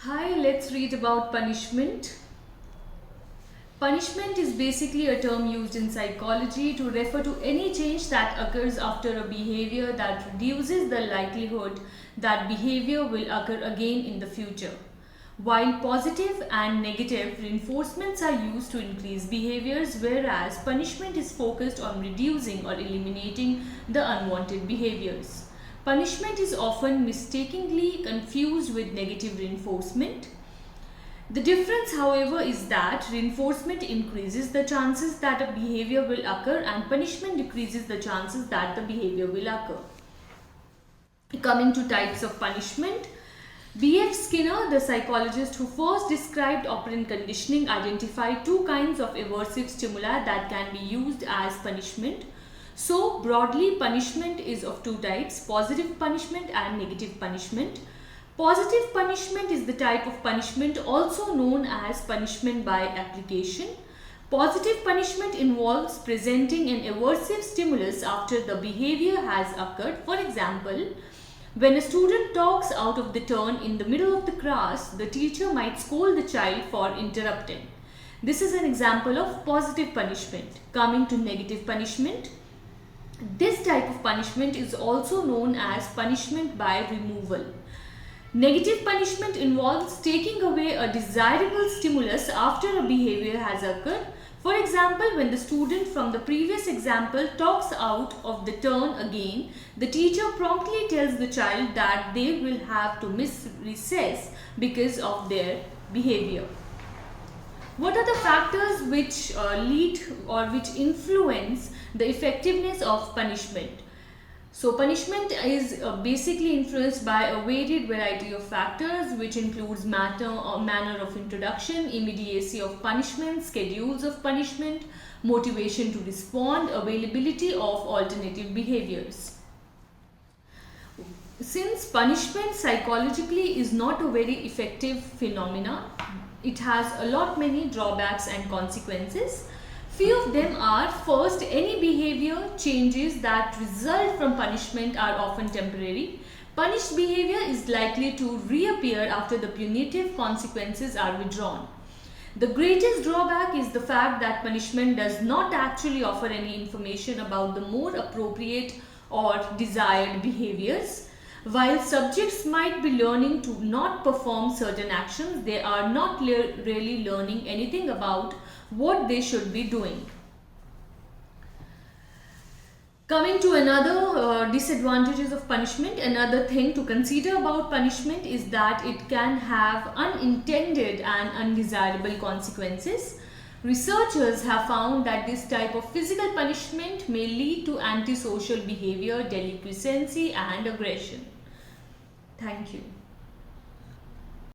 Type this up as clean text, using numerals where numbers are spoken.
Hi, let's read about punishment. Punishment is basically a term used in psychology to refer to any change that occurs after a behavior that reduces the likelihood that behavior will occur again in the future. While positive and negative reinforcements are used to increase behaviors, whereas punishment is focused on reducing or eliminating the unwanted behaviors. Punishment is often mistakenly confused with negative reinforcement. The difference, however, is that reinforcement increases the chances that a behavior will occur and punishment decreases the chances that the behavior will occur. Coming to types of punishment, B.F. Skinner, the psychologist who first described operant conditioning, identified two kinds of aversive stimuli that can be used as punishment. So, broadly, punishment is of two types, positive punishment and negative punishment. Positive punishment is the type of punishment also known as punishment by application. Positive punishment involves presenting an aversive stimulus after the behavior has occurred. For example, when a student talks out of the turn in the middle of the class, the teacher might scold the child for interrupting. This is an example of positive punishment. Coming to negative punishment, this type of punishment is also known as punishment by removal. Negative punishment involves taking away a desirable stimulus after a behavior has occurred. For example, when the student from the previous example talks out of the turn again, the teacher promptly tells the child that they will have to miss recess because of their behavior. What are the factors which lead or which influence the effectiveness of punishment? So punishment is basically influenced by a varied variety of factors, which includes manner of introduction, immediacy of punishment, schedules of punishment, motivation to respond, availability of alternative behaviors. Since punishment psychologically is not a very effective phenomena, it has a lot many drawbacks and consequences. Few of them are: first, any behavior changes that result from punishment are often temporary. Punished behavior is likely to reappear after the punitive consequences are withdrawn. The greatest drawback is the fact that punishment does not actually offer any information about the more appropriate or desired behaviors. While subjects might be learning to not perform certain actions, they are not really learning anything about what they should be doing. Coming to another disadvantages of punishment, another thing to consider about punishment is that it can have unintended and undesirable consequences. Researchers have found that this type of physical punishment may lead to antisocial behavior, delinquency, and aggression. Thank you.